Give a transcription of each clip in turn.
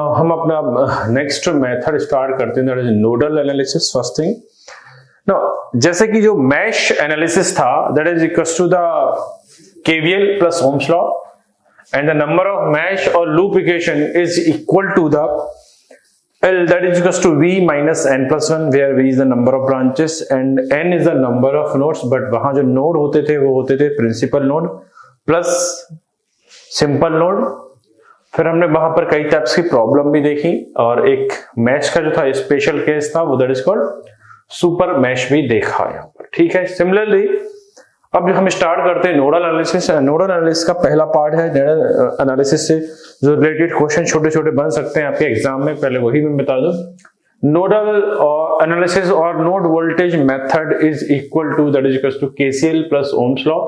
Now हम अपना next method start करते हैं, that is nodal analysis. First thing, now जैसे कि जो मैश एनालिसिस था that is equals to the KVL plus Ohm's law and the number of mesh or loop equation is equal to the L, that is equals to V minus n plus 1, where V is the number of branches and n is the number of nodes। but वहां जो node होते थे वो होते थे principal node plus simple node. फिर हमने वहां पर कई टाइप्स की प्रॉब्लम भी देखी और एक मैश का जो था स्पेशल केस था वो that is called super mesh भी देखा यहाँ पर। ठीक है, सिमिलरली अब हम स्टार्ट करते हैं नोडल एनालिसिस। नोडल एनालिसिस का पहला पार्ट है नोडल एनालिसिस से जो रिलेटेड क्वेश्चन छोटे छोटे बन सकते हैं आपके एग्जाम में, पहले वही मैं बता दूं। नोडल एनालिसिस और node voltage method is equal to that is equal to KCL plus Ohm's law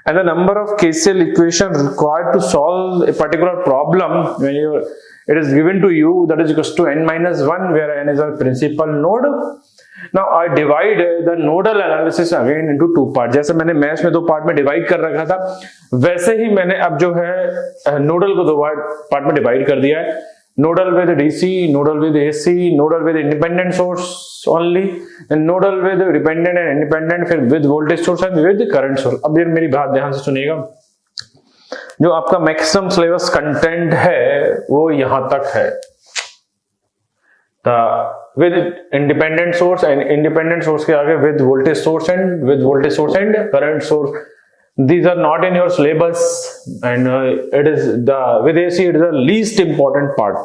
and the number of KCL equation required to solve a particular problem when it is given to you that is equals to n minus 1, where n is a principal node। Now I divide the nodal analysis again into two parts। जैसे मैंने mash में दो part में divide कर रखा था वैसे ही मैंने अब जो है नोडल को दो पार्ट में डिवाइड कर दिया है। Nodal with DC, nodal with AC, nodal with independent source only, and nodal with dependent and independent, फिर with voltage source and with current source. अब ये मेरी बात ध्यान से सुनिएगा, जो आपका मैक्सिमम सिलेबस कंटेंट है वो यहां तक है। With independent source and independent source के आगे with voltage source and current source. These are not in your syllabus and it is the with AC it is the least important part।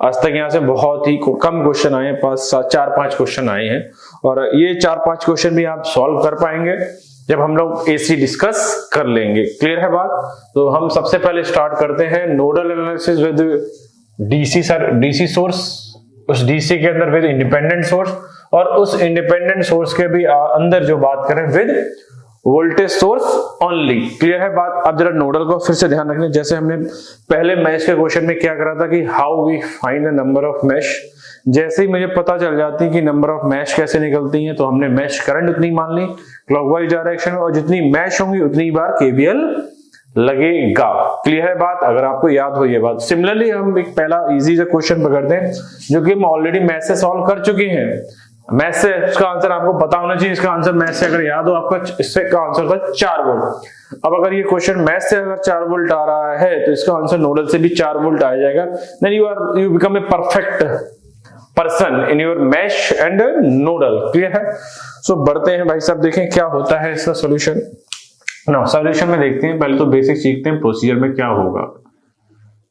आज तक यहाँ से बहुत ही कम क्वेश्चन आए हैं, 4-5 question आए हैं और ये 4-5 क्वेश्चन भी आप सॉल्व कर पाएंगे जब हम लोग AC डिस्कस कर लेंगे। क्लियर है बात? तो हम सबसे पहले स्टार्ट करते हैं nodal analysis with DC source, उस डीसी के अंदर विद इंडिपेंडेंट सोर्स और उस इंडिपेंडेंट सोर्स के भी अंदर जो बात करें with voltage source only. Clear है बात? अब जरा नोडल को फिर से ध्यान रखना, जैसे हमने पहले मैश के क्वेश्चन में क्या करा था कि how we find the number of mesh. जैसे ही मुझे पता चल जाती कि नंबर ऑफ मैश कैसे निकलती हैं तो हमने मैश करंट उतनी मान ली क्लॉकवाइज डायरेक्शन, और जितनी मैश होंगी उतनी बार केवीएल लगेगा। क्लियर है बात? अगर आपको याद हो ये बात। सिमिलरली हम एक पहला इजी सा क्वेश्चन पकड़ते हैं जो कि हम ऑलरेडी मैश से सॉल्व कर चुके हैं। मैथ से इसका आंसर आपको पता होना चाहिए, इसका आंसर मैथ से अगर याद हो आपका, इससे का आंसर था 4 वोल्ट। अब अगर ये क्वेश्चन मैथ से अगर 4 वोल्ट आ रहा है तो इसका आंसर नोडल से भी 4 वोल्ट आ जाएगा। Then you become a perfect person in your mesh and nodal. Clear है? सो बढ़ते हैं भाई साहब, देखें क्या होता है इसका सोल्यूशन। ना सोल्यूशन में देखते हैं, पहले तो बेसिक सीखते हैं प्रोसीजर में क्या होगा।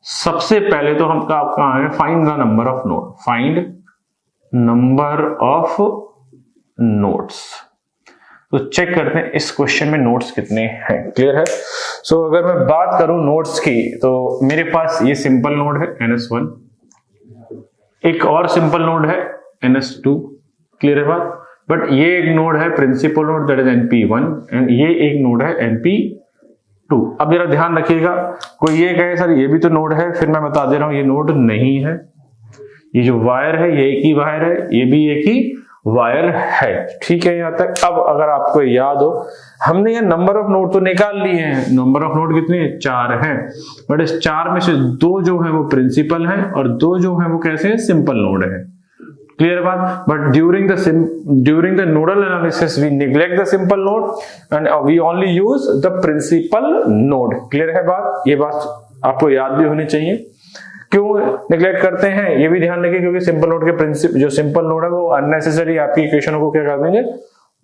सबसे पहले तो हम आपका है find the number of node, find number of nodes. तो चेक करते हैं इस क्वेश्चन में नोड्स कितने हैं। क्लियर है? सो अगर मैं बात करूं नोड्स की तो मेरे पास ये सिंपल नोड है NS1, एक और सिंपल नोड है NS2। क्लियर है बात? बट ये एक नोड है principal node that is NP1 and ये एक नोड है NP2। अब जरा ध्यान रखिएगा, कोई ये कहे सर ये भी तो नोड है, फिर मैं बता दे रहा हूं ये नोड नहीं है। ये जो वायर है ये एक ही वायर है, ये भी एक ही वायर है। ठीक है यहाँ तक? अब अगर आपको याद हो हमने ये नंबर ऑफ नोड तो निकाल लिए हैं। नंबर ऑफ नोड कितने हैं? 4 हैं, बट इस 4 में से 2 जो है वो प्रिंसिपल हैं और 2 जो है वो कैसे है? सिंपल नोड है। क्लियर बात? But during the nodal analysis we neglect the simple node and we only use the principal node. Clear है बात? ये बात आपको याद भी होनी चाहिए। क्यों नेग्लेक्ट करते हैं ये भी ध्यान रखिए, क्योंकि सिंपल नोड के प्रिंसिपल जो सिंपल नोड है वो अननेसेसरी आपकी इक्वेशनों को क्या कर देंगे?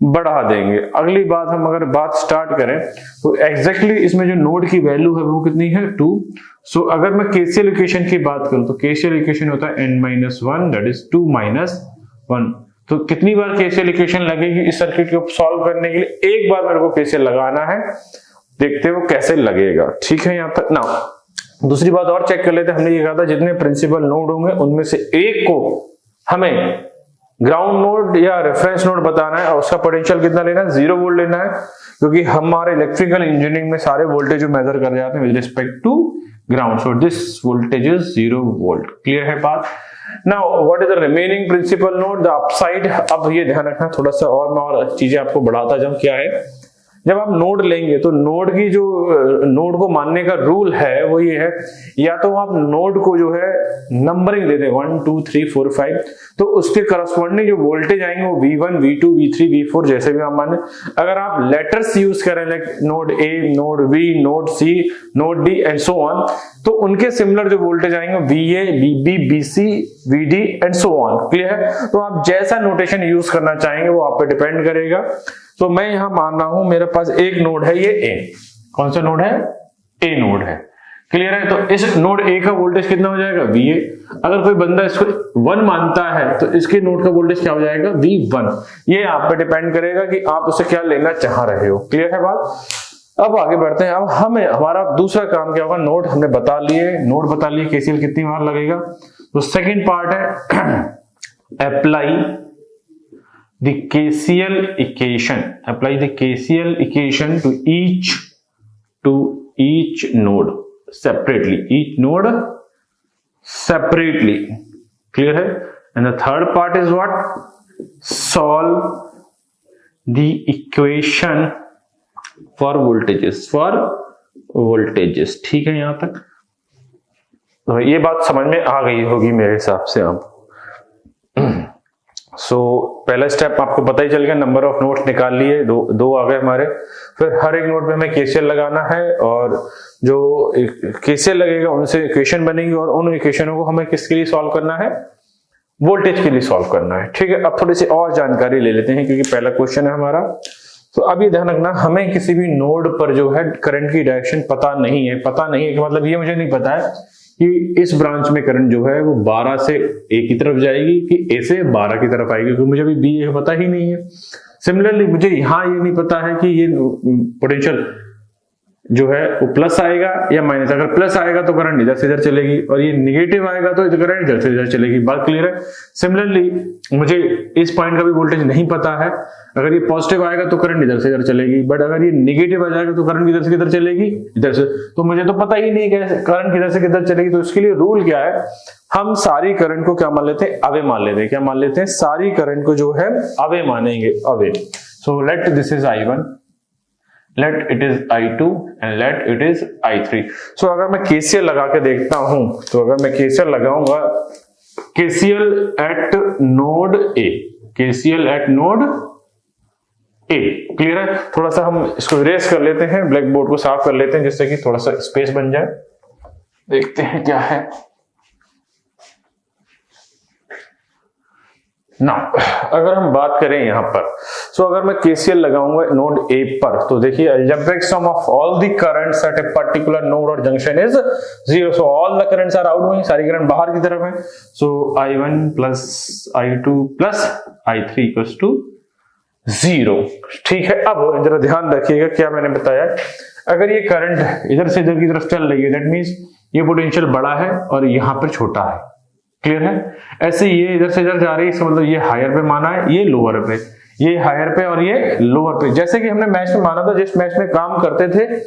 बढ़ा देंगे। अगली बात हम अगर बात स्टार्ट करें तो एग्जैक्टली इसमें जो नोड की वैल्यू है वो कितनी है? 2। सो अगर मैं केसीएल इक्वेशन की बात करूं तो केसीएल इक्वेशन होता है n-1 दैट इज 2 - 1। तो कितनी बार केसीएल इक्वेशन लगेगी इस सर्किट को सॉल्व करने के लिए? एक बार मेरे को केसीएल लगाना है, देखते हैं वो कैसे लगेगा। ठीक है यहाँ तक ना? दूसरी बात और चेक कर लेते हैं। हमने ये कहा था जितने प्रिंसिपल नोड होंगे उनमें से एक को हमें ग्राउंड नोड या रेफरेंस नोड बताना है और उसका पोटेंशियल कितना लेना है? 0 वोल्ट लेना है, क्योंकि हमारे इलेक्ट्रिकल इंजीनियरिंग में सारे वोल्टेज मेजर कर जाते हैं with respect to ground. So this voltage is 0 volt. Clear है बात? Now what is the remaining principal node? The upside. अब ये ध्यान रखना थोड़ा सा, और मैं और चीजें आपको बढ़ाता जाऊं। क्या है जब आप नोड लेंगे तो नोड की जो नोड को मानने का रूल है वो ये है, या तो आप नोड को जो है नंबरिंग दे दें 1 2 3 4 5, तो उसके करस्पॉन्डिंग जो वोल्टेज आएंगे वो V1 V2 V3 V4 जैसे भी आप माने। अगर आप लेटर्स यूज करें like node A, node B, node C, node D and so on, तो उनके सिमिलर जो वोल्टेज आएंगे VA, VB, BC, VD and so on. Clear है? तो आप जैसा नोटेशन यूज करना चाहेंगे वो आप पे डिपेंड करेगा। तो मैं यहां मान रहा हूं मेरे पास एक नोड है, ये A। कौन सा नोड है? A नोड है। क्लियर है? तो इस नोड A का वोल्टेज कितना हो जाएगा? VA। अगर कोई बंदा इसको 1 मानता है तो इसके नोड का वोल्टेज क्या हो जाएगा? V1। ये आप पे डिपेंड करेगा कि आप उसे क्या लेना चाह रहे हो। क्लियर है बात? अब आगे बढ़ते हैं। अब हमें हमारा दूसरा काम क्या होगा? नोड हमने बता लिए, नोड बता लिए, केसीएल कितनी बार लगेगा। तो सेकंड पार्ट है apply the KCL equation, apply the KCL equation to each node separately, each node separately. Clear है? And the third part is what? Solve the equation for voltages, ठीक है यहां तक? तो ये बात समझ में आ गई होगी मेरे हिसाब से आप। पहला स्टेप आपको पता ही चल गया, नंबर ऑफ नोड्स निकाल लिए, दो आ गए हमारे। फिर हर एक नोड पे हमें केसीएल लगाना है, और जो केसीएल लगेगा उनसे इक्वेशन बनेगी, और उन इक्वेशनों को हमें किसके लिए सॉल्व करना है? वोल्टेज के लिए सॉल्व करना है। ठीक है, अब थोड़ी सी और जानकारी ले लेते हैं, क्योंकि पहला क्वेश्चन है हमारा। तो अब ये ध्यान रखना, हमें किसी भी नोड पर जो है करंट की डायरेक्शन पता नहीं है कि मतलब ये मुझे नहीं पता है कि इस ब्रांच में करंट जो है वो 12 से A की तरफ जाएगी कि A से 12 की तरफ आएगी, क्योंकि मुझे अभी B पता ही नहीं है। सिमिलरली मुझे यहां ये नहीं पता है कि ये पोटेंशियल जो है वो प्लस आएगा या माइनस। अगर प्लस आएगा तो करंट इधर से इधर चलेगी, और ये निगेटिव आएगा तो करंट इधर से इधर चलेगी। बात क्लियर है? सिमिलरली मुझे इस पॉइंट का भी वोल्टेज नहीं पता है। अगर ये पॉजिटिव आएगा तो करंट इधर से इधर चलेगी, बट अगर ये निगेटिव आ जाएगा तो करंट इधर से किधर चलेगी? इधर से। तो मुझे तो पता ही नहीं कैसे करंट किधर से किधर चलेगी। तो इसके लिए रूल क्या है? हम सारी करंट को क्या मान लेते हैं? अवे मान लेते हैं। क्या मान लेते हैं? सारी करंट को जो है अवे मानेंगे, away. So let this is I1, let it is I2 and let it is I3। सो अगर मैं KCL लगा के देखता हूं, तो अगर मैं KCL लगाऊंगा, KCL eight node A, KCL eight node A। Clear है? थोड़ा सा हम इसको इरेज कर लेते हैं, ब्लैक बोर्ड को साफ कर लेते हैं, जिससे कि थोड़ा सा स्पेस बन जाए। देखते हैं क्या है। नाउ अगर हम बात करें यहां पर, सो अगर मैं KCL लगाऊंगा नोड A पर, तो देखिए algebraic sum of all the currents at a particular node or junction is 0। so all the currents are outgoing, सारी करंट बाहर की तरफ है। so I1 plus I2 plus I3 equals to 0। ठीक है, अब जरा ध्यान रखिएगा क्या मैंने बताया। अगर ये करंट इधर से इधर की तरफ चल रही है, दैट मींस ये पोटेंशियल बड़ा है और यहां पर छोटा है। क्लियर है? ऐसे ये इधर से इधर जा रही है, इसका मतलब ये हायर पे माना है, ये लोअर पे, ये हायर पे और ये लोअर पे। जैसे कि हमने मैच में माना था, जिस मैच में काम करते थे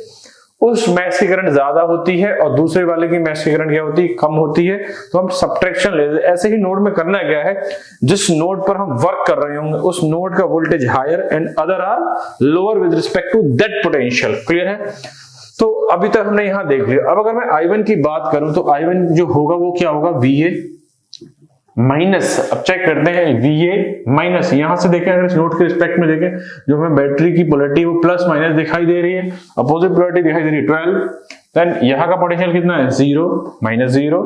उस मैच की करंट ज्यादा होती है और दूसरे वाले की मैच की करंट क्या होती है? कम होती है। तो हम सब्ट्रैक्शन लेते हैं। ऐसे ही नोड में करना क्या है, जिस नोड पर हम वर्क कर रहे होंगे उस नोड का voltage higher and other are lower with respect to that potential. Clear है? तो अभी तक हमने यहां देख लिया। अब अगर मैं I1 की बात करूं तो I1 जो होगा वो क्या होगा? VA माइनस, अब चेक करते हैं, VA माइनस, यहां से देखें अगर इस नोड के रिस्पेक्ट में देखें, जो हमें बैटरी की पोलैरिटी वो प्लस माइनस दिखाई दे रही है, अपोजिट पोलैरिटी दिखाई दे रही है 12, देन यहां का पोटेंशियल कितना है? 0 माइनस 0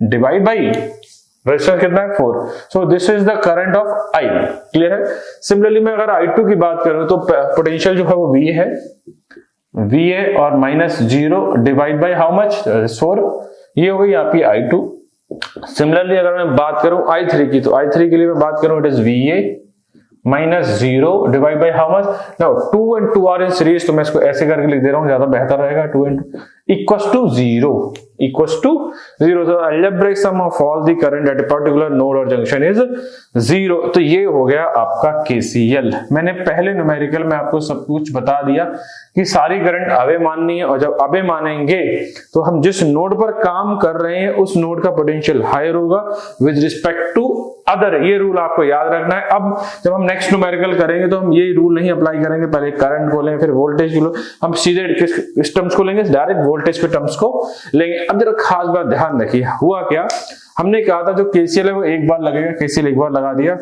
डिवाइड बाई रेजिस्टेंस कितना है? 4। So this is the current of I। Clear है? सिमिलरली मैं अगर I2 की बात करूं तो पोटेंशियल जो है वो VA है, VA और minus 0 divide by how much? 4। ये हो गई आपकी I2। सिमिलरली अगर मैं बात करूं I3 की, तो I3 के लिए मैं बात करूं it is VA minus 0 divide by how much? Now 2 and 2 are in series, तो मैं इसको ऐसे करके लिख दे रहा हूं, ज्यादा बेहतर रहेगा। 2 and 2 equals to 0, equals to 0। so algebraic sum of all the current at a particular node or junction is 0। तो ये हो गया आपका KCL। मैंने पहले न्यूमेरिकल में आपको सब कुछ बता दिया कि सारी करंट अवे माननी है, और जब अवे मानेंगे तो हम जिस नोड पर काम कर रहे हैं उस नोड का पोटेंशियल हायर होगा विद रिस्पेक्ट टू अदर, ये रूल आपको याद रखना है। अब जब हम नेक्स्ट न्यूमेरिकल करेंगे तो हम ये रूल नहीं अप्लाई करेंगे, पहले करंट को लेंगे फिर वोल्टेज को, हम सीधे किस टर्म्स को लेंगे, डायरेक्ट वोल्टेज के टर्म्स को लेंगे। अब जरा खास बात ध्यान रखिए, हुआ क्या, हमने कहा था जो केसीएल है वो एक बार लगेगा, केसीएल एक बार लगा दिया,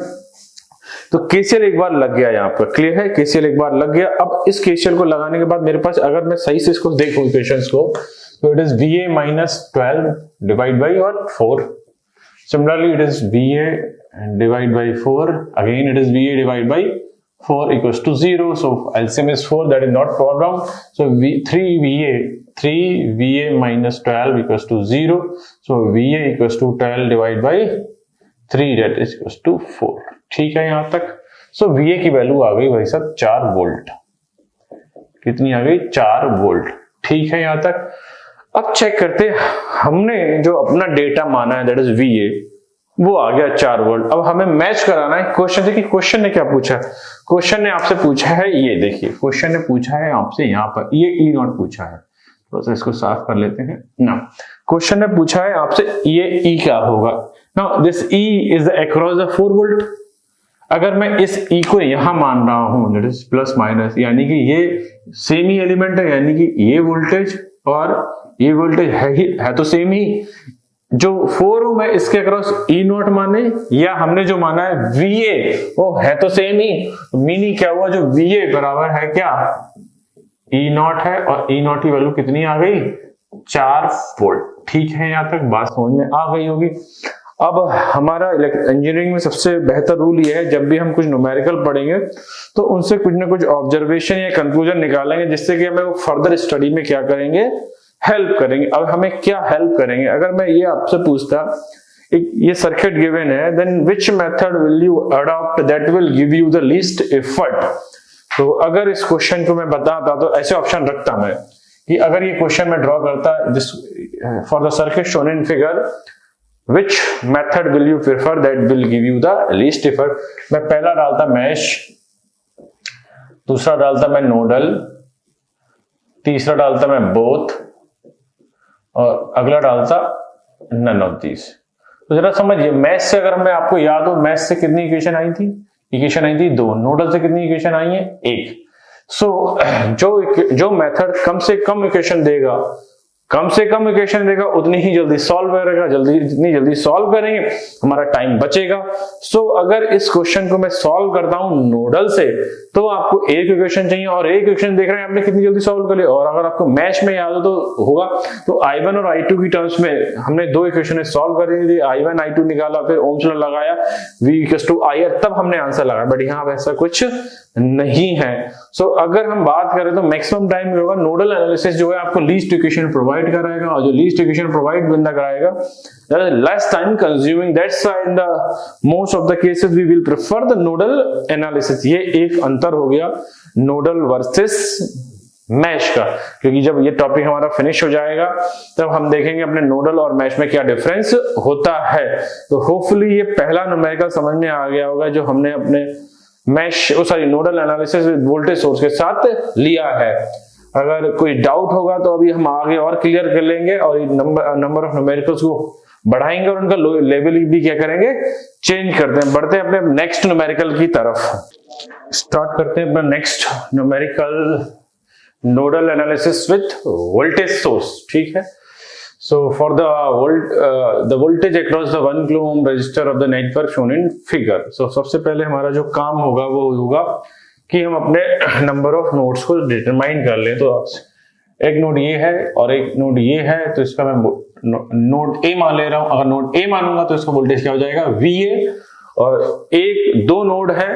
तो केसीएल एक बार लग गया, यहाँ पर क्लियर है, केसीएल एक बार लग गया। अब इस केसीएल को लगाने के बाद मेरे पास, अगर मैं सही से इसको देखूं इक्वेशंस को, तो it is VA minus 12 divide by और 4, similarly it is VA divide by 4, again it is VA divide by 4 equals to 0, so LCM is 4, that is not problem, so 3VA minus 12 equals to 0, so VA equals to 12 divide by 3, that is equals to 4। ठीक है यहां तक। सो VA की value आ गई भाई साहब 4 volt, कितनी आ गई, 4 वोल्ट। ठीक है यहां तक। अब चेक करते हैं, हमने जो अपना डेटा माना है दैट इज VA, वो आ गया 4 वोल्ट। अब हमें मैच कराना है क्वेश्चन। देखिए क्वेश्चन ने क्या पूछा, क्वेश्चन ने आपसे पूछा है, ये देखिए क्वेश्चन ने पूछा है आपसे यहाँ पर ये E0 पूछा है, तो इसको साफ कर लेते हैं ना। क्वेश्चन ने पूछा है आपसे ये E क्या होगा। Now this E is across the 4 volt. अगर मैं इस E को यहां मान रहा हूं दैट इज प्लस माइनस, यानी कि ये सेम ही एलिमेंट है, यानी कि ये वोल्टेज और ये वोल्टेज है तो सेम ही। जो 4 ओम है इसके अक्रॉस E0 माने, या हमने जो माना है VA वो है तो सेम ही। मीनिंग क्या हुआ, जो VA बराबर है क्या, E0 है, और E0 की वैल्यू कितनी आ गई, 4 वोल्ट। ठीक है, यहां तक बात समझ में आ गई होगी। अब हमारा इंजीनियरिंग में सबसे बेहतर रूल ये है, जब भी हम कुछ न्यूमेरिकल पढ़ेंगे तो उनसे कुछ ना कुछ ऑब्जर्वेशन या कंक्लूजन निकालेंगे, जिससे कि हमें फर्दर स्टडी में क्या करेंगे, हेल्प करेंगे। अब हमें क्या हेल्प करेंगे, अगर मैं ये आपसे पूछता, ये सर्किट गिवन है, then which method will you adopt that will give you the least effort. तो अगर इस क्वेश्चन को मैं बताता तो ऐसे ऑप्शन रखता मैं, कि अगर ये क्वेश्चन मैं ड्रॉ करता for the circuit shown in figure, which method will you prefer that will give you the least effort। मैं पहला डालता मैश, दूसरा डालता मैं नोडल, तीसरा डालता मैं बोथ, और अगला डालता नन ऑफ दीज। तो जरा समझिए, मैश से अगर मैं आपको याद हो, मैश से कितनी इक्वेशन आई थी, इक्वेशन आई थी 2, नोडल से कितनी इक्वेशन आई है, 1। सो जो मेथड कम से कम इक्वेशन देगा, कम से कम इक्वेशन देगा, उतनी ही जल्दी सॉल्व करेगा, जितनी जल्दी सॉल्व करेंगे हमारा टाइम बचेगा। सो अगर इस क्वेश्चन को मैं सॉल्व करता हूं नोडल से, तो आपको एक इक्वेशन चाहिए, और एक इक्वेशन देख रहे हैं आपने कितनी जल्दी सॉल्व कर लिया। और अगर आपको मैश में याद हो तो होगा, तो I1 और I2 की टर्म्स में हमने 2 इक्वेशन सॉल्व करी थी, I1 I2 निकाला, फिर ओम्स लॉ लगाया, V इक्वल्स टू I, तब हमने आंसर लगाया। बट यहाँ वैसा कुछ नहीं है। सो अगर हम बात करें तो मैक्सिमम टाइम में होगा, नोडल एनालिसिस जो है आपको लीस्ट इक्वेशन प्रोवाइड कराएगा, और जो लीस्ट इक्वेशन प्रोवाइड बंदा कराएगा that is less time consuming, that's why in the most of the cases we will prefer the nodal analysis। ये एक अंतर हो गया नोडल वर्सेस मैश का, क्योंकि जब ये टॉपिक हमारा फिनिश हो जाएगा तब हम देखेंगे अपने नोडल और मैश में क्या डिफरेंस होता है। तो होपफुली ये पहला न्यूमेरिकल समझ में आ गया होगा जो हमने अपने nodal analysis with voltage source के साथ लिया है। अगर कोई डाउट होगा तो अभी हम आगे और क्लियर कर लेंगे, और नंबर ऑफ न्यूमेरिकल्स को बढ़ाएंगे और उनका लेवल भी क्या करेंगे, चेंज करते हैं। बढ़ते हैं अपने नेक्स्ट न्यूमेरिकल की तरफ, स्टार्ट करते हैं अपना next numerical, nodal analysis with voltage source. ठीक है, so for the voltage across the 1 kilo ohm resistor of the network shown in figure। so सबसे पहले हमारा जो काम होगा वो होगा कि हम अपने नंबर ऑफ नोड्स को डिटरमाइन कर लें। तो एक नोड ये है और एक नोड ये है, तो इसका मैं नोड ए मान ले रहा हूं। अगर नोड ए मानूंगा तो इसका वोल्टेज क्या हो जाएगा, VA। और दो नोड है,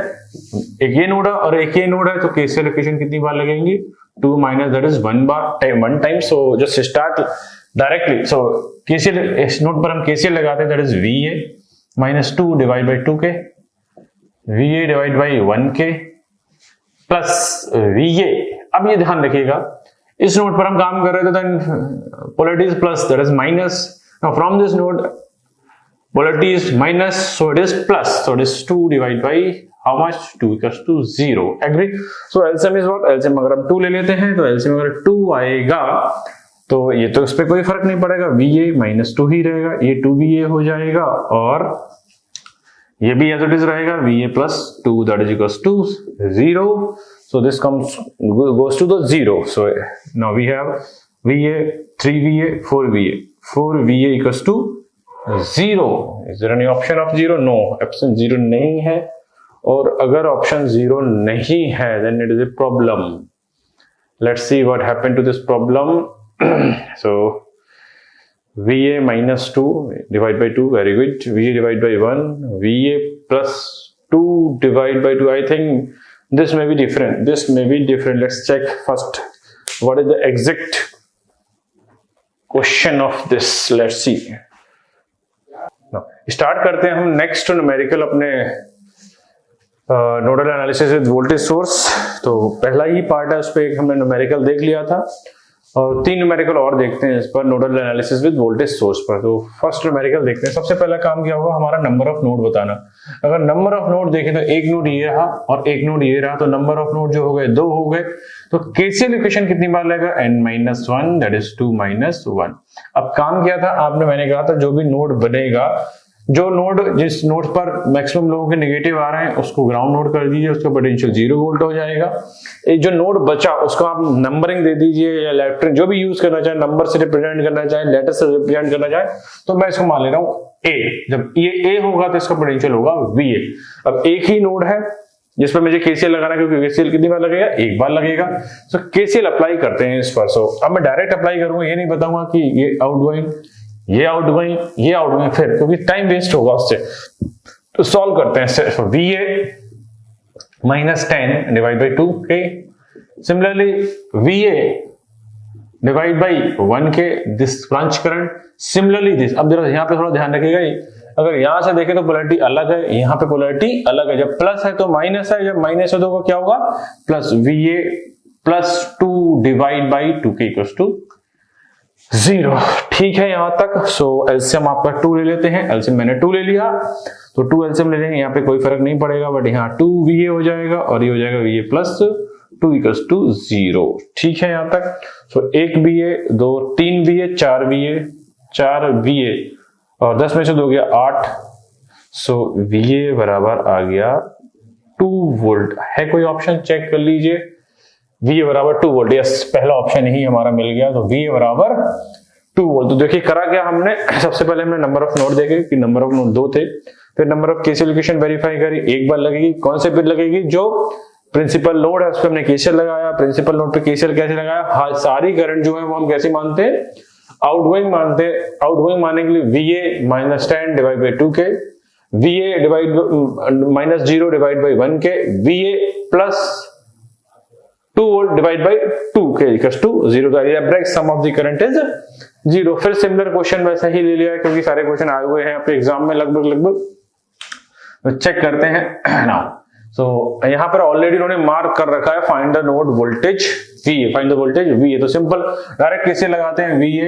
एक ये नोड है और एक ये नोड है, तो केसीएल इक्वेशन कितनी बार लगेंगी, 2 minus that is 1 time. So just start directly. So KCL, इस नोड पर हम केसीएल लगाते हैं, that is VA minus 2 divide by 2K, VA divide by 1K plus VA। अब ये ध्यान रखिएगा, इस नोड पर हम काम कर रहे थे, then polarity is plus, that is minus. Now from this node polarity is minus, so it is plus, so it is 2 divided by how much, 2 equals to 0। agree। so LCM is what, LCM अगर हम 2 ले लेते हैं तो LCM अगर 2 आएगा तो ये तो इस पे कोई फर्क नहीं पड़ेगा, VA माइनस 2 ही रहेगा, ये 2VA हो जाएगा और ये भी एज इट इज रहेगा, VA plus 2 that is equals to 0. So this goes to the 0. So now we have VA, 3VA, 4VA. 4VA equals to 0. Is there any option of 0? No, option 0 नहीं है. और अगर option 0 नहीं है, then it is a problem. Let's see what happened to this problem. So VA minus 2 divide by 2, very good. VA divide by 1, VA plus 2 divide by 2. I think this may be different. This may be different. Let's check first. What is the exact question of this? Let's see. Now, start करते हैं हम next numerical अपने nodal analysis with voltage source. तो पहला ही part है, उस पर एक हमने न्यूमेरिकल देख लिया था और 3 न्यूमेरिकल और देखते हैं इस पर nodal analysis with voltage source पर. तो फर्स्ट न्यूमेरिकल देखते हैं. सबसे पहला काम क्या होगा, हमारा नंबर ऑफ नोड बताना. अगर नंबर ऑफ नोड देखें तो एक नोड ये रहा और एक नोड ये रहा, तो नंबर ऑफ नोड जो हो गए 2 हो गए. तो केसीएल इक्वेशन कितनी बार लगेगा, n-1 दैट इज 2 - 1. अब काम क्या था, मैंने कहा था जो भी नोड बनेगा, जो नोड जिस नोड पर मैक्सिमम लोगों के नेगेटिव आ रहे हैं उसको ग्राउंड नोड कर दीजिए, उसका पोटेंशियल 0 वोल्ट हो जाएगा. एक जो नोड बचा उसको आप नंबरिंग दे दीजिए या लेफ्ट जो भी यूज करना चाहे, नंबर से रिप्रेजेंट करना चाहे, लेटर से रिप्रेजेंट करना चाहे. तो मैं इसको मान ले रहा हूं A. जब ये A होगा तो इसका पोटेंशियल होगा VA. अब एक ही नोड है जिस पर मुझे केसीएल लगाना है, क्योंकि केसीएल कितनी बार लगेगा, एक बार लगेगा. तो केसीएल अप्लाई करते हैं इस पर. सो अब मैं डायरेक्ट अप्लाई करूंगा, ये नहीं बताऊंगा कि ये आउटगोइंग, ये आउटगोइंग, ये आउटगोइंग, फिर क्योंकि टाइम वेस्ट होगा उससे. तो सॉल्व करते हैं. VA -10 divide by 2K. Similarly VA divide by 1K, this branch current. Similarly this. अब जरा यहाँ पे थोड़ा ध्यान रखिएगा, अगर यहां से देखें तो पोलैरिटी अलग है, यहाँ पे पोलैरिटी अलग है. जब प्लस है तो माइनस है, जब माइनस है तो क्या होगा, plus. VA plus 2 divide by 2K equals to 0. ठीक है यहां तक. सो एलसीएम आपका 2 ले लेते हैं. एलसीएम मैंने 2 ले लिया, तो 2 एलसीएम ले लेंगे. यहाँ पे कोई फर्क नहीं पड़ेगा, बट यहाँ 2 VA हो जाएगा और ये हो जाएगा VA प्लस 2 इक्वल्स टू 0. ठीक है यहां तक. सो 1 VA, 2, 3 VA, 4 VA, 4 VA और 10 में से 2 गया 8. सो VA बराबर आ गया 2 वोल्ट. है कोई ऑप्शन, चेक कर लीजिए. VA बराबर 2 वोल्ट. यस, पहला ऑप्शन ही हमारा मिल गया. तो VA बराबर 2 वोल्ट. तो देखिए करा क्या हमने, सबसे पहले हमने नंबर ऑफ नोड देखे कि नंबर ऑफ नोड 2 थे. फिर number of KCL equation verify करी, एक बार लगेगी. कौन से पे लगेगी, जो प्रिंसिपल नोड है उस पर हमने केसीएल लगाया. प्रिंसिपल नोड पे केसीएल कैसे लगाया, हाँ, सारी करंट जो है वो हम कैसे मानते हैं, आउटगोइंग मानते हैं. आउटगोइंग मानने के लिए VA -10 divide by 2K, VA divide -0 divide by 1K, VA plus 2 volt divide by 2K equals to 0. The एब्रेक्ट sum of the current is 0. फिर सिमिलर क्वेश्चन वैसा ही ले लिया है, क्योंकि सारे क्वेश्चन आए हुए हैं यहाँ पे एग्जाम में लगभग. तो चेक करते हैं नाउ. सो यहाँ पर ऑलरेडी उन्होंने मार्क कर रखा है, find the node voltage VA. Find the voltage VA. तो सिंपल डायरेक्ट कैसे लगाते हैं, VA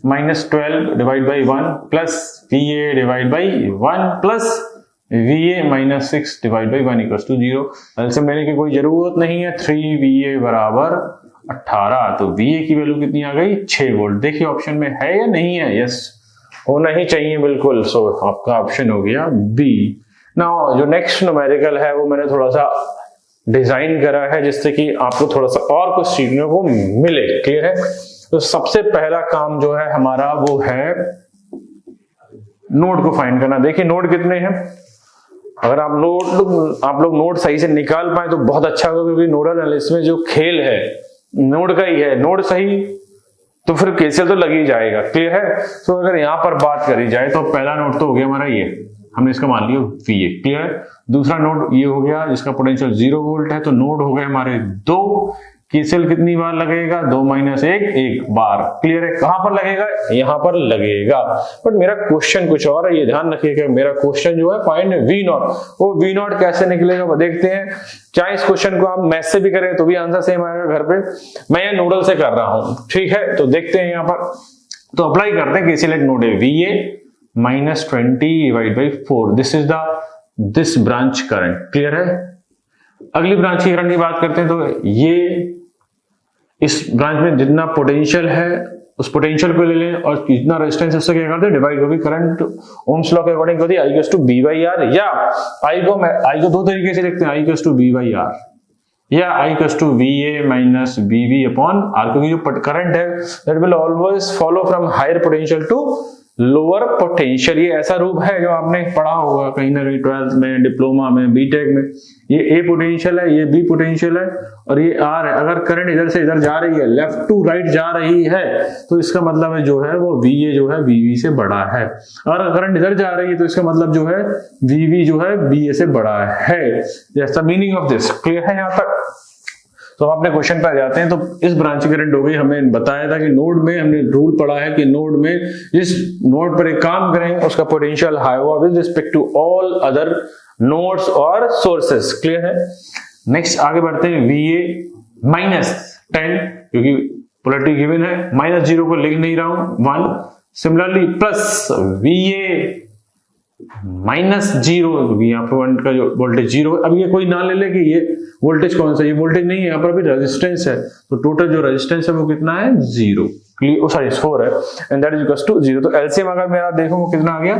-12 divide by 1 plus VA divide by 1 plus VA -6 divide by 1 equals to 0. LCM लेने की कोई जरूरत नहीं है. 3VA बराबर 18. तो VA की वैल्यू कितनी आ गई, 6 वोल्ट. देखिए ऑप्शन में है या नहीं है, यस होना ही चाहिए बिल्कुल. सो आपका ऑप्शन हो गया B. नाउ जो नेक्स्ट न्यूमेरिकल है वो मैंने थोड़ा सा डिजाइन करा है जिससे कि आपको थोड़ा सा और कुछ सीखने को मिले. क्लियर है. तो सबसे पहला काम जो है हमारा वो है नोड को फाइंड करना. देखिए नोड कितने हैं, अगर आप लोग नोड सही से निकाल पाए तो बहुत अच्छा होगा, क्योंकि नोडल एनालिसिस में जो खेल है नोड का ही है. नोड सही तो फिर केसीएल तो लग ही जाएगा. क्लियर है. तो अगर यहां पर बात करी जाए तो पहला नोड तो हो गया हमारा, ये हमने इसका मान लिया VA. क्लियर है. दूसरा नोड ये हो गया जिसका पोटेंशियल 0 वोल्ट है. तो नोड हो गए हमारे 2. केसीएल कितनी बार लगेगा, 2 - 1, 1 बार. क्लियर है. कहां पर लगेगा, यहां पर लगेगा. बट मेरा क्वेश्चन कुछ और है, ये ध्यान रखिएगा. मेरा क्वेश्चन जो है फाइंड V0. वो V0 कैसे निकलेगा वो देखते हैं. चाहे इस क्वेश्चन को आप मैथ से भी करें तो भी आंसर सेम आएगा घर पे. मैं ये नोडल से कर रहा हूं. ठीक है. तो देखते हैं यहां पर. तो अप्लाई करते हैं केसीएल. नोड है VA -20 divide by 4. This branch current. Clear है. अगली ब्रांच की करंट की बात करते हैं. तो ये इस ब्रांच में जितना पोटेंशियल है उस पोटेंशियल को ले लें और कितना रेजिस्टेंस है उससे क्या करते हैं डिवाइड, क्योंकि करंट ओम्स लॉ के अकॉर्डिंग होती है I equals to B by R, या I को दो तरीके से लिखते हैं, I equals to B by R या I equals to VA minus BB upon R, क्योंकि जो करंट है that will always follow from higher potential to lower potential. ये ऐसा रूप है जो आपने पढ़ा होगा कहीं ना कहीं 12th में, डिप्लोमा में, बीटेक में। ये A पोटेंशियल है, ये B पोटेंशियल है और ये R है। अगर करंट इधर से इधर जा रही है, लेफ्ट टू राइट जा रही है, तो इसका मतलब है जो है वो VA जो है VB से बड़ा है। अगर करंट इधर जा रही है तो इसका मतलब जो है VB जो है BA से बड़ा है। That's the meaning of this. Clear है यहाँ तक? तो अपने क्वेश्चन पर जाते हैं। तो इस ब्रांच करंट हो गई, हमें बताया था कि नोड में हमने रूल पढ़ा है कि नोड में जिस नोड पर एक काम करेंगे उसका पोटेंशियल हाई होगा with respect to all other nodes और सोर्सेस। क्लियर है? नेक्स्ट आगे बढ़ते हैं। VA माइनस 10, क्योंकि पोलैरिटी गिवन है, -0 को लिख नहीं रहा हूं, 1। सिमिलरली प्लस VA माइनस 0, क्योंकि यहाँ पर 1 का जो वोल्टेज 0 है। अब ये कोई ना ले ले कि ये वोल्टेज कौन सा, ये वोल्टेज नहीं है, यहाँ पर अभी रेजिस्टेंस है, तो टोटल जो रेजिस्टेंस है वो कितना है 0, सॉरी 4 है, and that is equal to 0। तो एलसीएम अगर मेरा देखो वो कितना आ गया,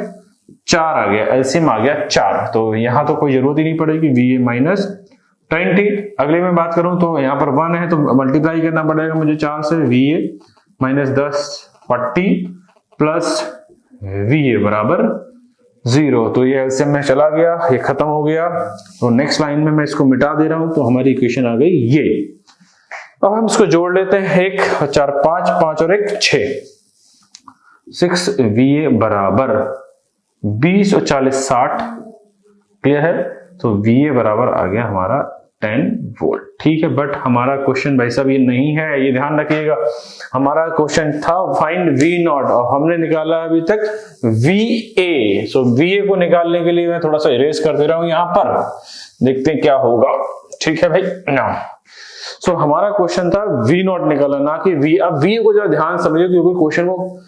4 आ गया, एलसीएम आ गया 4। तो यहाँ तो कोई जरूरत ही नहीं पड़ेगी, VA माइनस 20। अगले में बात करूं तो यहाँ पर 1 है तो मल्टीप्लाई करना पड़ेगा मुझे 4 से, VA माइनस 10 40 प्लस VA बराबर 0। तो ये एलसीएम में चला गया, ये खत्म हो गया। तो नेक्स्ट लाइन में मैं इसको मिटा दे रहा हूं, तो हमारी इक्वेशन आ गई ये। अब हम इसको जोड़ लेते हैं, 1 और 4 5, 5 और 1 6, 6 VA बराबर 20 और 40 60। क्लियर है? तो VA बराबर आ गया हमारा 10 वोल्ट। ठीक है, बट हमारा क्वेश्चन भाई साहब ये नहीं है, ये ध्यान रखिएगा। हमारा क्वेश्चन था फाइंड V0 और हमने निकाला अभी तक VA। सो VA को निकालने के लिए मैं थोड़ा सा इरेज कर दे रहा हूं यहां पर, देखते हैं क्या होगा। ठीक है भाई ना। सो हमारा क्वेश्चन था V0 निकाला, ना कि V। अब VA को जरा ध्यान समझिए, क्योंकि क्वेश्चन को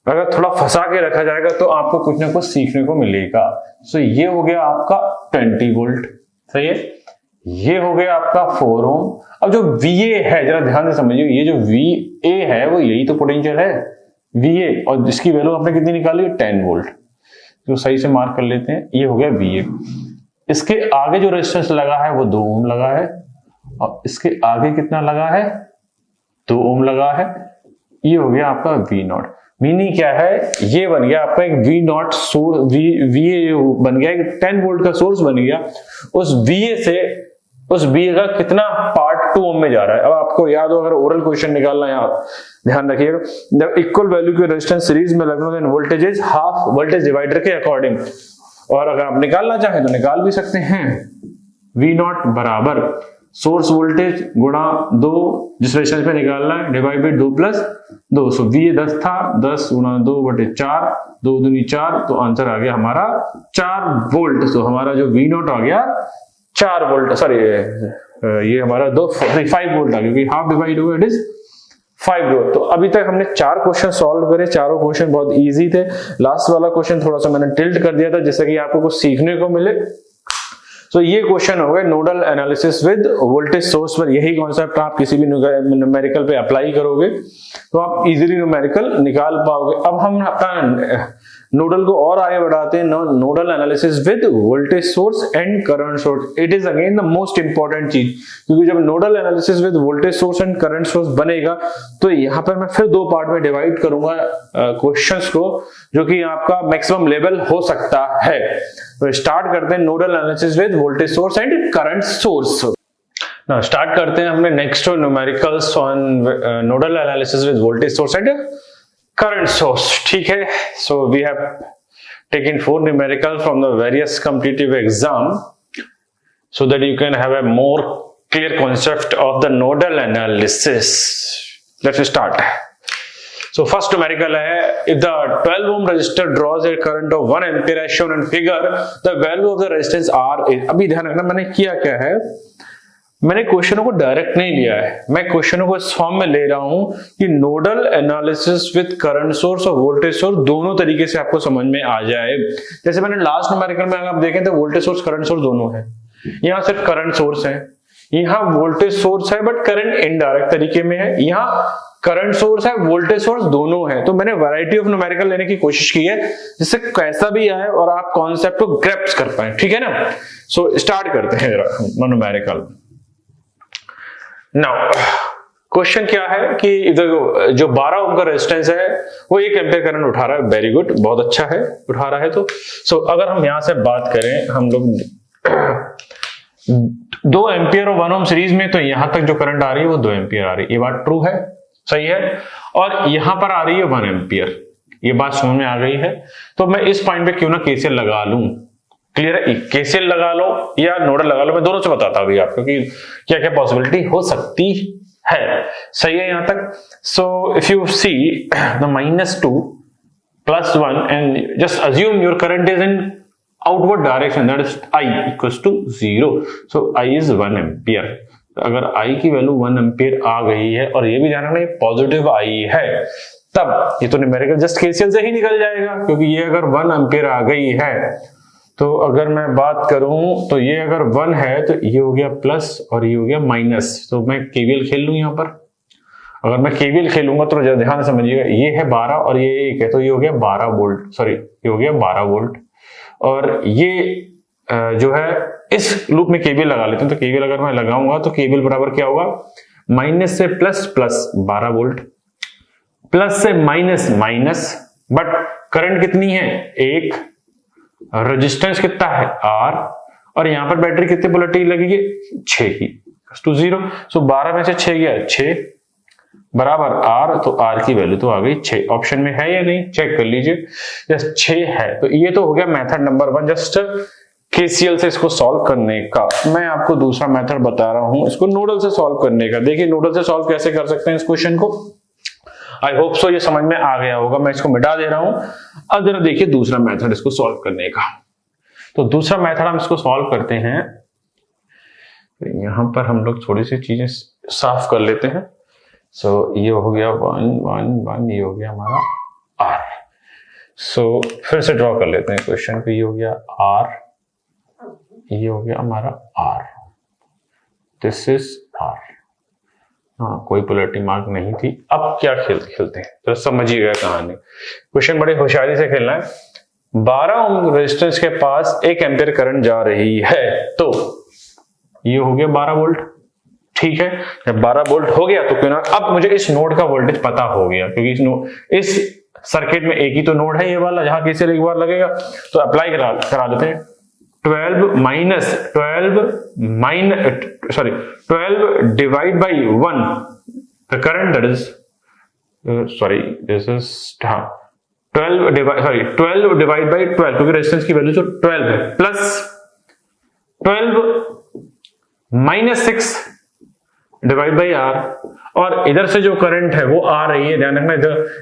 अगर थोड़ा फंसा के रखा जाएगा तो आपको कुछ ना कुछ सीखने को मिलेगा। सो ये हो गया आपका 20 वोल्ट, सही है। ये हो गया आपका 4 ओम। अब जो VA है जरा ध्यान से समझिए, ये जो VA है वो यही तो पोटेंशियल है VA, और जिसकी वैल्यू आपने कितनी निकाली, 10 वोल्ट। तो सही से मार्क कर लेते हैं, ये हो गया VA। इसके आगे जो रेजिस्टेंस लगा है वो 2 ओम लगा है, और इसके आगे कितना लगा है, 2 ओम लगा है। ये हो गया आपका V0। मीनिंग क्या है, ये बन गया आपका एक V0 सोर्स, VA बन गया एक 10 वोल्ट का सोर्स बन गया। उस VA से उस VA का कितना पार्ट 2 ओम में जा रहा है। अब आपको याद हो, अगर ओरल क्वेश्चन निकालना है आप ध्यान रखिएगा, जब इक्वल वैल्यू के रेजिस्टेंस सीरीज में लगना then voltage is half voltage divider के अकॉर्डिंग। और अगर आप निकालना चाहें तो निकाल भी सकते हैं, V0 बराबर सोर्स वोल्टेज गुणा 2, जिस रेजिस्टेंस पे निकालना है, divide by 2 plus 2। So VA 10 था, 10 गुणा 2 बटे 4, 2 दूनी 4, तो आंसर आ गया हमारा 4 वोल्ट। तो हमारा जो V0 आ गया 4 वोल्ट, सॉरी ये हमारा 5 वोल्ट आ गया, क्योंकि हाफ डिवाइड हुआ इट इज 5 वोल्ट। तो अभी तक हमने 4 क्वेश्चन सॉल्व करे, चारों क्वेश्चन बहुत इजी थे। लास्ट वाला क्वेश्चन थोड़ा सा मैंने टिल्ट कर दिया था जिससे कि आपको कुछ सीखने को मिले। तो ये क्वेश्चन हो गए nodal analysis with voltage source पर। यही कॉन्सेप्ट आप किसी भी न्यूमेरिकल पे अप्लाई करोगे तो आप इजीली न्यूमेरिकल निकाल पाओगे। अब हम अपना नोडल को और आगे बढ़ाते हैं, nodal analysis with voltage source and current source. It is again the most important चीज, क्योंकि जब nodal analysis with voltage source and current source बनेगा तो यहाँ पर मैं फिर 2 पार्ट में डिवाइड करूंगा क्वेश्चंस को, जो कि आपका मैक्सिमम लेवल हो सकता है। तो स्टार्ट करते हैं nodal analysis with voltage source and current source. Now start करते हैं हमने next numericals on nodal analysis with voltage source and current source। ठीक है, so we have taken 4 numerical from the various competitive exam so that you can have a more clear concept of the nodal analysis. Let's start. So first numerical है, if the 12 ohm resistor draws a current of 1 ampere as shown in figure, the value of the resistance R is। अभी ध्यान रखना मैंने किया क्या है, मैंने क्वेश्चनों को डायरेक्ट नहीं लिया है, मैं क्वेश्चनों को इस फॉर्म में ले रहा हूं कि nodal analysis with current source और वोल्टेज सोर्स दोनों तरीके से आपको समझ में आ जाए। जैसे मैंने लास्ट न्यूमेरिकल में अगर आप देखें तो वोल्टेज सोर्स करंट सोर्स दोनों है, यहाँ सिर्फ करंट सोर्स है, यहाँ वोल्टेज सोर्स है बट करंट इनडायरेक्ट तरीके में है, यहाँ करंट सोर्स है वोल्टेज सोर्स दोनों है। तो मैंने वैरायटी ऑफ न्यूमेरिकल लेने की कोशिश की है जिससे कैसा भी आए और आप कॉन्सेप्ट को ग्रैप्स कर पाए, ठीक है ना। सो स्टार्ट करते हैं न्यूमेरिकल। नाउ क्वेश्चन क्या है कि इधर जो 12 ओम का रेजिस्टेंस है वो 1 एम्पीयर करंट उठा रहा है, वेरी गुड, बहुत अच्छा है उठा रहा है। तो अगर हम यहां से बात करें, हम लोग 2 एम्पीयर और 1 ओम सीरीज में, तो यहां तक जो करंट आ रही है वो 2 एम्पीयर आ रही है, ये बात ट्रू है, सही है। और यहां पर आ रही है 1 एम्पीयर, ये बात समझ में आ गई है। तो मैं इस पॉइंट पे क्यों ना केसीएल लगा लूं, क्लियर है। केसीएल लगा लो या नोडल लगा लो, मैं दोनों से बताता हूं आपको कि क्या क्या पॉसिबिलिटी हो सकती है, सही है यहां तक। So if you see the -2 + 1 and just assume your current is in outward direction, that is I = 0, so I is 1 ampere. अगर I की वैल्यू 1 एम्पीयर आ गई है और ये भी ध्यान रखना ये पॉजिटिव I है, तब ये तो न्यूमेरिकल जस्ट केसीएल से ही निकल जाएगा, क्योंकि ये अगर 1 एम्पीयर आ गई है तो अगर मैं बात करूं तो ये अगर 1 है तो ये हो गया प्लस और ये हो गया माइनस, तो मैं केवीएल खेल लूं यहां पर। अगर मैं केवीएल खेलूंगा तो ध्यान से समझिएगा, ये है 12 और ये 1 है, तो ये हो गया 12 वोल्ट, सॉरी ये हो गया 12 वोल्ट। और ये जो है इस लूप में केवीएल लगा लेते हैं, तो केवीएल अगर मैं लगाऊंगा तो केवीएल बराबर क्या होगा, माइनस से प्लस प्लस 12 वोल्ट, प्लस से माइनस माइनस, बट करंट कितनी है 1, रेजिस्टेंस कितना है R, और यहां पर बैटरी कितनी पोलैरिटी लगेगी 6 की, to 0। सो 12 में से 6 गया 6 बराबर R, तो R की वैल्यू तो आ गई 6। ऑप्शन में है या नहीं चेक कर लीजिए, जस्ट 6 है। तो ये तो हो गया मेथड नंबर 1, जस्ट केसीएल से इसको सॉल्व करने का। मैं आपको दूसरा मेथड बता रहा हूं इसको नोडल से सॉल्व करने का। देखिए नोडल से सॉल्व कैसे कर सकते हैं इस क्वेश्चन को, आई होप सो ये समझ में आ गया होगा। मैं इसको मिटा दे रहा हूं। अब जरा देखिए दूसरा मेथड इसको सॉल्व करने का। तो दूसरा मेथड हम इसको सॉल्व करते हैं, तो यहां पर हम लोग थोड़ी सी चीजें साफ कर लेते हैं। सो ये हो गया 1 1 1, ये हो गया हमारा R। सो फिर से ड्रॉ कर लेते हैं क्वेश्चन को, ये हो गया R, ये हो गया हमारा R, दिस इज R। हाँ, कोई पोलैरिटी मार्क नहीं थी। अब क्या खेलते हैं तो समझिएगा कहानी। क्वेश्चन बड़े होशियारी से खेलना है। 12 ओम रेजिस्टेंस के पास 1 एम्पीयर करंट जा रही है, तो ये हो गया 12 वोल्ट, ठीक है। जब 12 वोल्ट हो गया तो क्यों ना, अब मुझे इस नोड का वोल्टेज पता हो गया, क्योंकि इस सर्किट में एक ही तो नोड है ये वाला जहां केसीएल एक बार लगेगा, तो अप्लाई करा लेते हैं। 12 divide by 1 the current, that is 12 divide by 12, क्योंकि रेजिस्टेंस की वैल्यू जो 12 है, plus 12 minus 6 divide by R, और इधर से जो करंट है वो आ रही है। ध्यान रखना,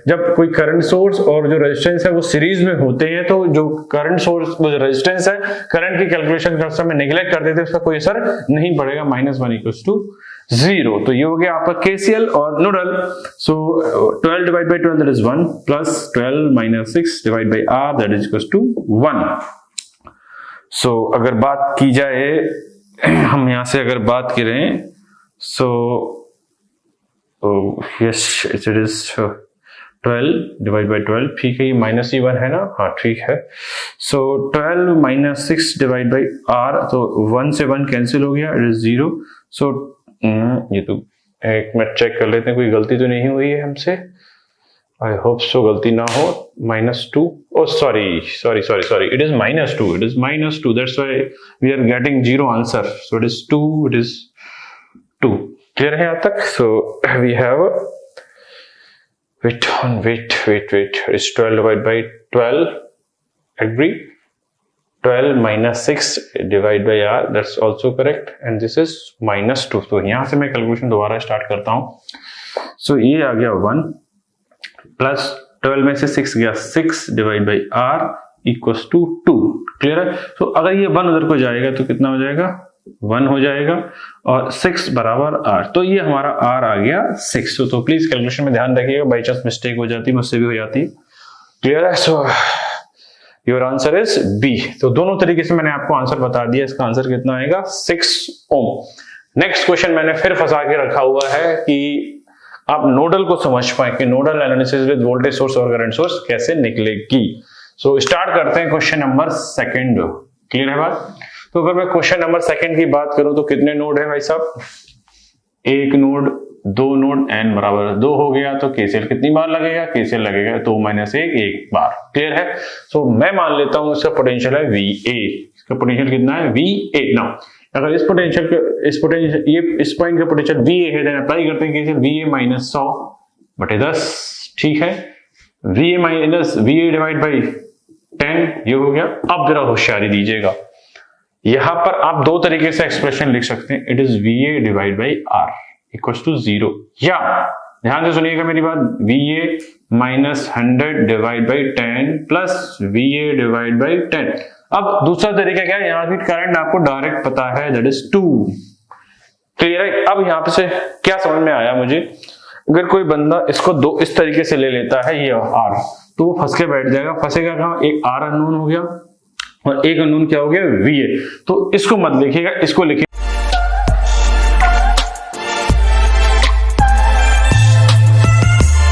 जब कोई करंट सोर्स और जो रेजिस्टेंस है वो सीरीज में होते हैं, तो जो करंट सोर्स वो जो रेजिस्टेंस है करंट की कैलकुलेशन करते समय नेग्लेक्ट कर देते हैं, उसका कोई असर नहीं पड़ेगा। -1 = 0। तो ये हो गया आपका केसीएल और nodal. So 12 divide by 12 that is 1, plus 12 minus 6 divide by R that is equals to 1। So अगर बात की जाए, हम यहां से अगर बात करें, so yes it is 12 divide by 12, ठीक है। ये -1 है ना, हाँ ठीक है। सो 12 माइनस 6 डिवाइड बाई R, तो 1 से 1 कैंसिल हो गया, इट इज 0। सो ये तो एक मिनट चेक कर लेते हैं कोई गलती तो नहीं हुई है हमसे, आई होप सो गलती ना हो। -2, oh sorry, it is -2, that's why we are getting 0 answer, so it is 2, it is 2, clear है यहां तक। So we have wait, it's 12 divided by 12, agree, 12 minus 6 divided by R, that's also correct, and this is -2। तो यहां से मैं calculation दोबारा start करता हूं। सो ये आ गया 1, प्लस 12 में से 6 गया, 6 divide by R equals to 2, clear है। तो अगर ये 1 उधर को जाएगा तो कितना हो जाएगा, 1 हो जाएगा, और 6 बराबर R, तो ये हमारा R आ गया 6। तो प्लीज कैलकुलेशन में ध्यान रखिएगा, बाई चांस मिस्टेक हो जाती है, मुझसे भी हो जाती है, क्लियर है। So your answer is B। तो दोनों तरीके से मैंने आपको आंसर बता दिया। इसका आंसर कितना आएगा 6 ओम। नेक्स्ट क्वेश्चन मैंने फिर फंसा के रखा हुआ है कि आप नोडल को समझ पाए कि nodal analysis with voltage source और करंट सोर्स कैसे निकलेगी। सो स्टार्ट करते हैं क्वेश्चन नंबर सेकंड। क्लियर है बात? तो अगर मैं क्वेश्चन नंबर सेकंड की बात करूं तो कितने नोड है भाई साहब? एक नोड, दो नोड, n बराबर 2 हो गया तो केसीएल कितनी बार लगेगा? केसीएल लगेगा 2 - 1 एक बार। क्लियर है? सो मैं मान लेता हूं इसका पोटेंशियल है VA। इसका पोटेंशियल कितना है? VA। नाउ अगर इस पोटेंशियल इस पॉइंट का पोटेंशियल VA है, देन अप्लाई करते हैं केसीएल VA - 100/10। ठीक है, VA डिवाइड बाई 10 ये हो गया। अब जरा होशियारी दीजिएगा, यहां पर आप दो तरीके से एक्सप्रेशन लिख सकते हैं। It is VA divide by R equals to 0, या ध्यान से सुनिएगा मेरी बात, VA - 100 divide by 10 plus VA divide by 10। अब दूसरा तरीका क्या है, यहां की करंट आपको डायरेक्ट पता है, दैट इज 2। क्लियर है? अब यहां पे से क्या समझ में आया मुझे, अगर कोई बंदा इसको दो इस तरीके से ले लेता है, ये R, तो वो फंस के बैठ जाएगा। फंसेगा कहां? एक R अननोन हो गया और एक अननोन क्या हो गया? VA। तो इसको मत लिखिएगा, इसको लिखिए